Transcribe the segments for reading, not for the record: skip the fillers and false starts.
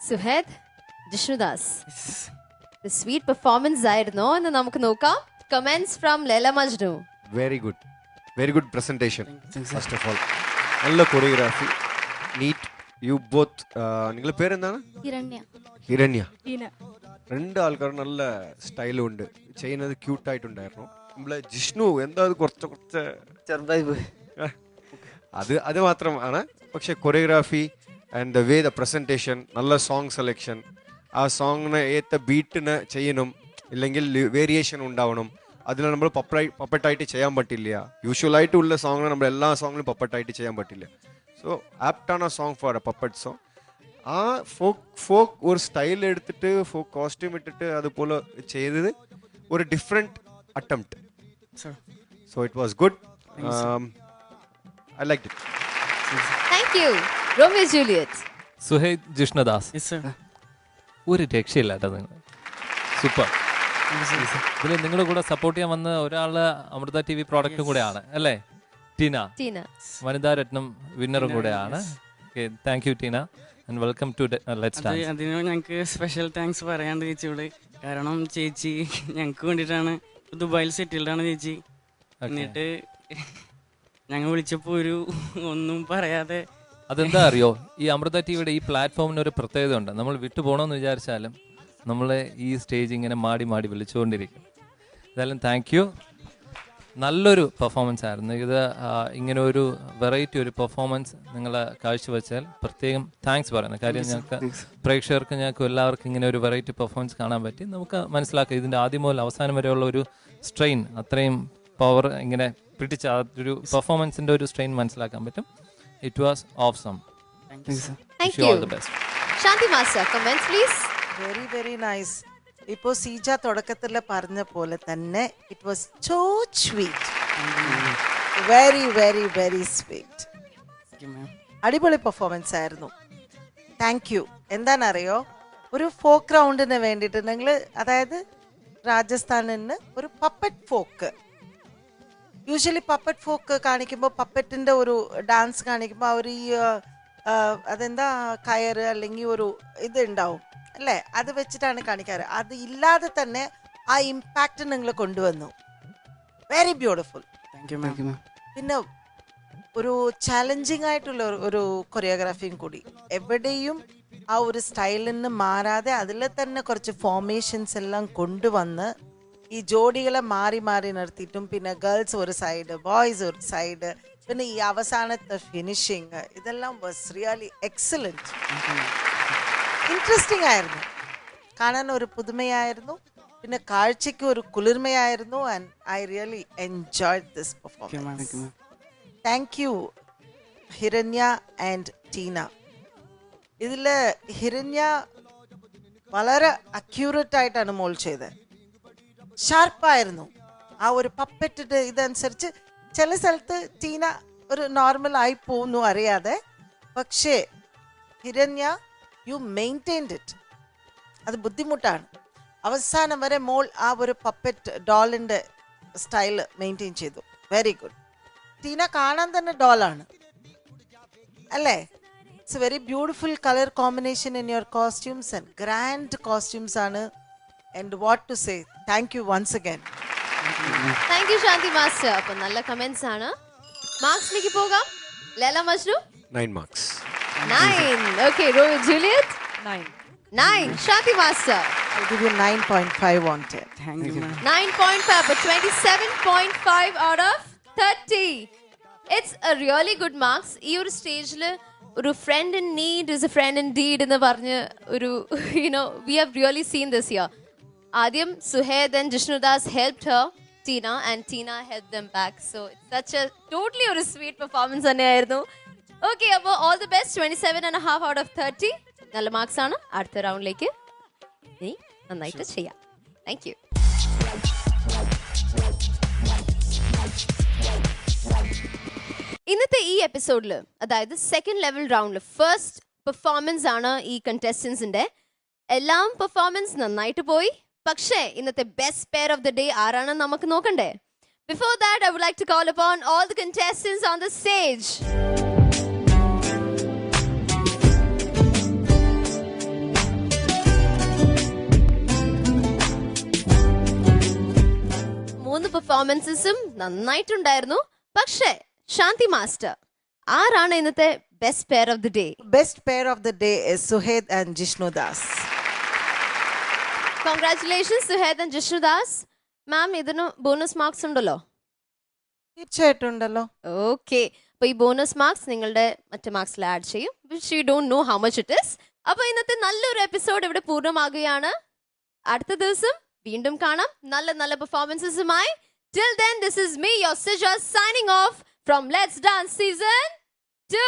സുഹേദ്, Jishnudas, sweet performance ആയിരുന്നോ എന്ന് നമുക്ക് നോക്കാം. Comments from Laila Majnu. Very good presentation. First of all നല്ല കൊറിയോഗ്രാഫി, നീറ്റ്. യു ബോത്ത്, നിങ്ങളുടെ പേരെന്താണ്? ഹിരണ്യ. രണ്ട് ആൾക്കാർ നല്ല സ്റ്റൈലും ഉണ്ട്, ചെയ്യുന്നത് ക്യൂട്ടായിട്ടുണ്ടായിരുന്നു. നമ്മളെ ജിഷ്ണു എന്താ കുറച്ച് അത് മാത്രമാണ്. പക്ഷെ choreography and the way the presentation, നല്ല സോങ് സെലക്ഷൻ, ആ സോങ്ങിന് ഏത്ത ബീറ്റിന് ചെയ്യണം, ഇല്ലെങ്കിൽ വേരിയേഷൻ ഉണ്ടാവണം. അതിൽ നമ്മൾ പപ്പട്ടായിട്ട് ചെയ്യാൻ പറ്റില്ല. യൂഷ്വലായിട്ടുള്ള സോങ്ങിന് നമ്മൾ എല്ലാ സോങ്ങിലും പപ്പട്ടായിട്ട് ചെയ്യാൻ പറ്റില്ല. സോ ആപ്റ്റാണ് ആ song for a puppet song. ആ ഫോക്ക് ഒരു സ്റ്റൈൽ എടുത്തിട്ട് ഫോക്ക് കോസ്റ്റ്യൂം ഇട്ടിട്ട് അതുപോലെ ചെയ്തത് ഒരു different attempt. So it was good. I liked it. Thank you. Romeo Juliet. Suhaid, Jishnudas, ഒരു രക്ഷയില്ല കേട്ടോ നിങ്ങൾ. സൂപ്പർ. ഇതിൽ നിങ്ങളുടെ കൂടെ സപ്പോർട്ട് ചെയ്യാൻ വന്ന ഒരാള് അമൃത TV പ്രോഡക്റ്റും കൂടെയാണ് അല്ലേ? ടീന, വനിതാ രത്നം വിന്നറും കൂടെയാണ്. Thank you Teena and welcome to let's dance. അതിന് ഞങ്ങൾക്ക് സ്പെഷ്യൽ താങ്ക്സ് പറയാണ്ട് ചേച്ചിയോട്. കാരണം ചേച്ചി ഞങ്ങൾക്ക് വേണ്ടിയിട്ടാണ് ദുബായിൽ സെറ്റിൽഡാണ് ചേച്ചി. എന്നിട്ട് ഞങ്ങൾ വിളിച്ചപ്പോൾ ഒന്നും പറയാതെ. അതെന്താ അറിയോ, ഈ അമൃത TVയുടെ ഈ പ്ലാറ്റ്ഫോമിന് ഒരു പ്രത്യേകത ഉണ്ട്. നമ്മൾ വിട്ടുപോകണമെന്ന് വിചാരിച്ചാലും നമ്മളെ ഈ സ്റ്റേജ് ഇങ്ങനെ മാടി വിളിച്ചുകൊണ്ടിരിക്കും. എന്തായാലും താങ്ക് യു. നല്ലൊരു പെർഫോമൻസ് ആയിരുന്നു ഇത്. ഇങ്ങനെ ഒരു വെറൈറ്റി ഒരു പെർഫോമൻസ് നിങ്ങൾ കാഴ്ചവെച്ചാൽ പ്രത്യേകം താങ്ക്സ് പറയുന്നത്. കാര്യം ഞങ്ങൾക്ക് പ്രേക്ഷകർക്ക് ഞങ്ങൾക്ക് എല്ലാവർക്കും ഇങ്ങനെ ഒരു വെറൈറ്റി പെർഫോമൻസ് കാണാൻ പറ്റി. നമുക്ക് മനസ്സിലാക്കാം ഇതിൻ്റെ ആദ്യം മുതൽ അവസാനം വരെയുള്ള ഒരു സ്ട്രെയിൻ, അത്രയും പവർ ഇങ്ങനെ പിടിച്ച ഒരു പെർഫോമൻസിൻ്റെ ഒരു സ്ട്രെയിൻ മനസ്സിലാക്കാൻ പറ്റും. It was awesome. Thank you. All the best. Shanti Master, comments please. Very nice. ഇപ്പോൾ സീജ തുടക്കത്തിൽ പറഞ്ഞ പോലെ തന്നെ it was so sweet, very sweet. അടിപൊളി പെർഫോമൻസ് ആയിരുന്നു. Thank you. എന്താണെന്നറിയോ, ഒരു ഫോക്ക് റൗണ്ടിന് വേണ്ടിയിട്ട് നിങ്ങൾ, അതായത് രാജസ്ഥാനിന് ഒരു puppet folk, usually puppet folk കാണിക്കുമ്പോൾ, പപ്പറ്റിൻ്റെ ഒരു ഡാൻസ് കാണിക്കുമ്പോൾ അവർ ഈ അതെന്താ കയറ് അല്ലെങ്കിൽ ഒരു ഇത് ഉണ്ടാവും അല്ലേ, അത് വെച്ചിട്ടാണ് കാണിക്കാറ്. അത് ഇല്ലാതെ തന്നെ ആ ഇമ്പാക്റ്റ് നിങ്ങൾ കൊണ്ടുവന്നു. Very beautiful. പിന്നെ ഒരു ചാലഞ്ചിങ് ആയിട്ടുള്ള ഒരു കൊറിയോഗ്രാഫിയും കൂടി. എവിടെയും ആ ഒരു സ്റ്റൈലിൽ നിന്ന് മാറാതെ അതിൽ തന്നെ കുറച്ച് ഫോർമേഷൻസ് എല്ലാം കൊണ്ടുവന്ന് ഈ ജോഡികളെ മാറി നിർത്തിയിട്ടും, പിന്നെ ഗേൾസ് ഒരു സൈഡ്, ബോയ്സ് ഒരു സൈഡ്, പിന്നെ ഈ അവസാനത്തെ ഫിനിഷിങ്, ഇതെല്ലാം വാസ് റിയലി എക്സലന്റ്. ഇൻട്രസ്റ്റിംഗ് ആയിരുന്നു, കാണാൻ ഒരു പുതുമയായിരുന്നു, പിന്നെ കാഴ്ചയ്ക്ക് ഒരു കുളിർമയായിരുന്നു. And I really enjoyed this performance. Thank you Hiranya and Teena. ഇതിൽ ഹിരണ്യ വളരെ അക്യൂറേറ്റ് ആയിട്ടാണ് മോൾ ചെയ്തത്. ഷാർപ്പായിരുന്നു ആ ഒരു പപ്പറ്റിൻ്റെ ഇതനുസരിച്ച്. ചില സ്ഥലത്ത് ടീന ഒരു നോർമൽ ആയി പോകുന്നു അറിയാതെ, പക്ഷേ ഹിരണ്യ യു മെയിൻറ്റെയിൻഡ് ഇറ്റ്. അത് ബുദ്ധിമുട്ടാണ്. അവസാനം വരെ മോൾ ആ ഒരു പപ്പറ്റ് ഡോളിൻ്റെ സ്റ്റൈൽ മെയിൻറ്റെയിൻ ചെയ്തു. Very good. ടീന കാണാൻ തന്നെ ഡോളാണ് അല്ലേ? It's very beautiful colour combination in your costumes and grand costumes ആണ്. And what to say, thank you once again. Thank you Shanti master. അപ്പൊ നല്ല കമന്റ്സ് ആണ്. മാർക്സിലേക്ക് പോകാം. ലേല Majnu 9 marks. 9. Okay, Romeo Juliet 9. Shanti Master I'll give you 9.5 on 10. Thank you, ma'am. 9.5, but 27.5 out of 30. It's a really good marks. ഈ ഒരു സ്റ്റേജിൽ ഒരു friend in need is a friend in deed എന്ന് പറഞ്ഞ് ഒരു we have really seen this here. ആദ്യം സുഹേദ് and Jishnudas helped her, Tina, and Tina helped them back. So it's such a totally ഒരു sweet performance തന്നെയായിരുന്നു. Okay, അപ്പോൾ all the best. 27.5 out of 30. നല്ല marks ആണ്. അടുത്ത റൗണ്ടിലേക്ക് നീ നന്നായിട്ട് ചെയ്യാം. Thank you. ഇന്നത്തെ ഈ എപ്പിസോഡിൽ, അതായത് സെക്കൻഡ് ലെവൽ റൗണ്ടിൽ ഫസ്റ്റ് പെർഫോമൻസ് ആണ് ഈ കണ്ടസ്റ്റൻസിന്റെ. എല്ലാം പെർഫോമൻസ് നന്നായിട്ട് പോയി. പക്ഷേ ഇന്നത്തെ best pair of the day ആരാണെന്ന് നമുക്ക് നോക്കണ്ടേ? Before that, I would like to call upon all the contestants on the stage. പെർഫോമൻസസും നന്നായിട്ടുണ്ടായിരുന്നു. പക്ഷേ ശാന്തി മാസ്റ്റർ, ആരാണ് ഇന്നത്തെ best pair of the day? Best pair of the day is Suhed and Jishnu Das. Congratulations Suhed and Jishnudas. Ma'am, ഇതിന് bonus marks ഉണ്ടല്ലോ? തീർച്ചയായിട്ടും ഉണ്ടല്ലോ. Okay, അപ്പൊ ഈ bonus marks നിങ്ങളുടെ മറ്റു മാർക്സിൽ ആഡ് ചെയ്യും. Which you don't know how much it is. അപ്പൊ ഇന്നത്തെ നല്ലൊരു എപ്പിസോഡ് ഇവിടെ പൂർണ്ണമാകുകയാണ്. അടുത്ത ദിവസം വീണ്ടും കാണാം നല്ല നല്ല പെർഫോമൻസസുമായി. Till then, this is me, your Sija, signing off from Let's Dance Season 2.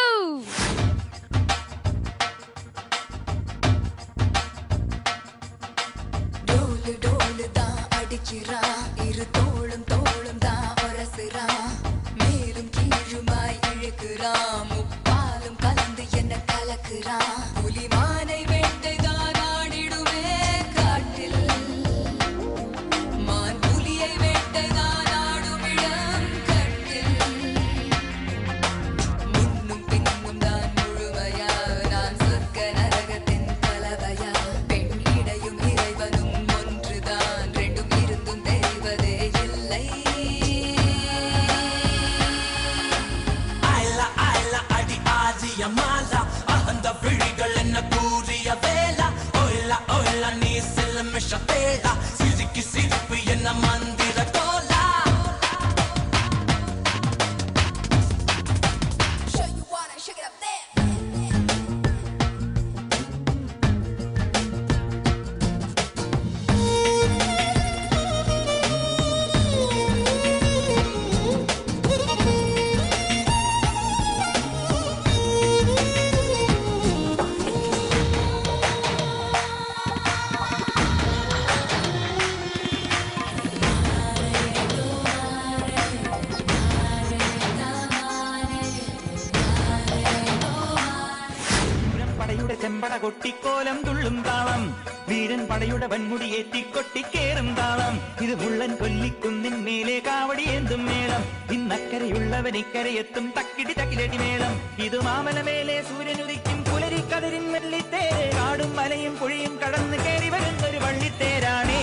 കൊട്ടിക്കോലം തുള്ളും താളം, വീരൻ പടയുടെ വൻമുടിയേറ്റി കൊട്ടിക്കേറും താളം. ഇത് മുള്ളൻ കൊല്ലിക്കുന്നിൻ മേലെ കാവടിയേന്തും മേളം, ഇന്നക്കരയുള്ളവൻ ഇക്കരയെത്തും തക്കിടി തക്കിലടി മേളം. ഇത് മാമലമേലെ സൂര്യനുദിക്കും പുലരിക്കതിരിൻ വെള്ളിത്തേര്, കാടും മലയും പുഴയും കടന്ന് കയറി വരുന്നൊരു വള്ളിത്തേരാണേ.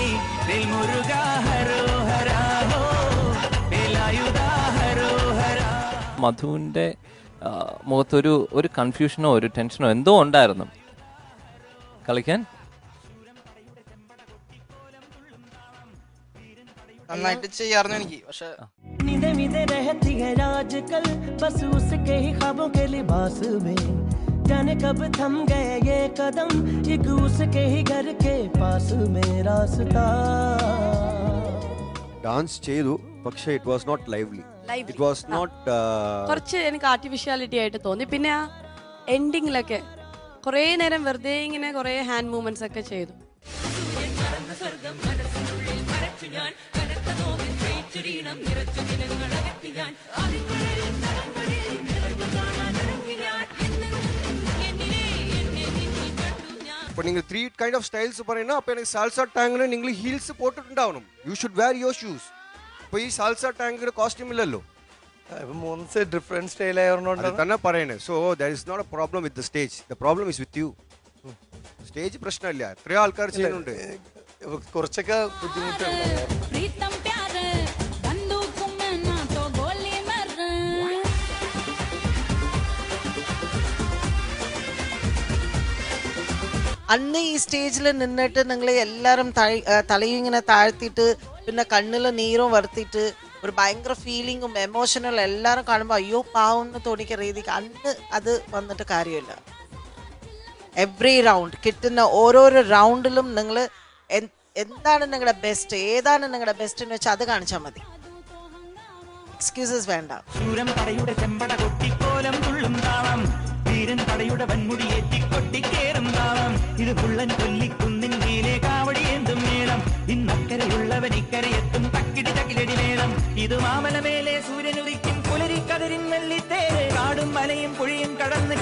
മുരുകാ ഹരോഹരാഹോ വേലായുധാ ഹരോഹരാ. മധുവിൻ്റെ മുഖത്തൊരു കൺഫ്യൂഷനോ ഒരു ടെൻഷനോ എന്തോ ഉണ്ടായിരുന്നു കളിക്കാൻ. നന്നായിട്ട് ചെയ്യാറുണ്ട് എനിക്ക്. പക്ഷെ जाने कब थम गए ये कदम, एक उसके ही घर के पास में रास्ता. ഡാൻസ് ചെയ്തു, പക്ഷേ it was not lively. It was not, കുറച്ച് എനിക്ക് ആർട്ടിഫിഷ്യാലിറ്റി ആയിട്ട് തോന്നി. പിന്നെ ആ എൻഡിങ്ങിലൊക്കെ കുറേ നേരം വെറുതെ ഇങ്ങനെ കുറേ ഹാൻഡ് മൂവ്മെന്റ്സ് ഒക്കെ ചെയ്തു. இப்போ நீங்கள் 3 கைண்ட் ஆஃப் ஸ்டைல்ஸ் പറയുന്നത്, അപ്പോൾ എനിക്ക് സാൽസ ടാങ്കിന് നിങ്ങൾ ഹീൽസ് പോട്ടിട്ടുണ്ടാവണം. You should wear your shoes. അപ്പോൾ ഈ സാൽസ ടാങ്കിന്റെ കോസ്റ്റ്യൂം ഇല്ലല്ലോ, മൂന്ന് ഡിഫറെന്റ് സ്റ്റൈൽ ആയതുകൊണ്ട് തന്നെ പറയണേ. So that is not a problem with the stage, the problem is with you. Stage പ്രശ്നമില്ല, എത്രയോ ആൾക്കാർ ചെയ്യുന്നുണ്ട്. കുറച്ചൊക്കെ ബുദ്ധിമുട്ടുണ്ട്. അന്ന് ഈ സ്റ്റേജിൽ നിന്നിട്ട് നിങ്ങൾ എല്ലാവരും തലയും ഇങ്ങനെ താഴ്ത്തിയിട്ട് പിന്നെ കണ്ണിൽ നീരും വരുത്തിയിട്ട് ഒരു ഭയങ്കര ഫീലിങ്ങും എമോഷണൽ എല്ലാവരും കാണുമ്പോൾ അയ്യോ പാവം എന്ന് തോന്നിക്കുന്ന രീതിക്ക് അന്ന് അത് വന്നിട്ട് കാര്യമില്ല. എവ്രി റൗണ്ട് കിട്ടുന്ന ഓരോരോ റൗണ്ടിലും നിങ്ങൾ എന്താണ് നിങ്ങളുടെ ബെസ്റ്റ്, ഏതാണ് നിങ്ങളുടെ ബെസ്റ്റ് എന്ന് വെച്ചാൽ അത് കാണിച്ചാൽ മതി. എക്സ്ക്യൂസസ് വേണ്ട. ശൂരം പടയുടെ ചെമ്പട കൊട്ടിക്കോലം തുള്ളും താളം, വീരൻ പടയുടെ വൻമുടിയേറ്റി കൊട്ടിക്കേറും താളം. ഇത് മുള്ളൻ കൊല്ലിക്കുന്നിൻ മേലെ കാവടിയേന്തും മേളം, ഇന്നക്കരയുള്ളവൻ ഇക്കരയെത്തും തക്കിടി തക്കിലടി മേളം. ഇത് മാമലമേലെ സൂര്യനുദിക്കും പുലരിക്കതിരിൻ വെള്ളിത്തേര്, കാടും മലയും പുഴയും കടന്ന്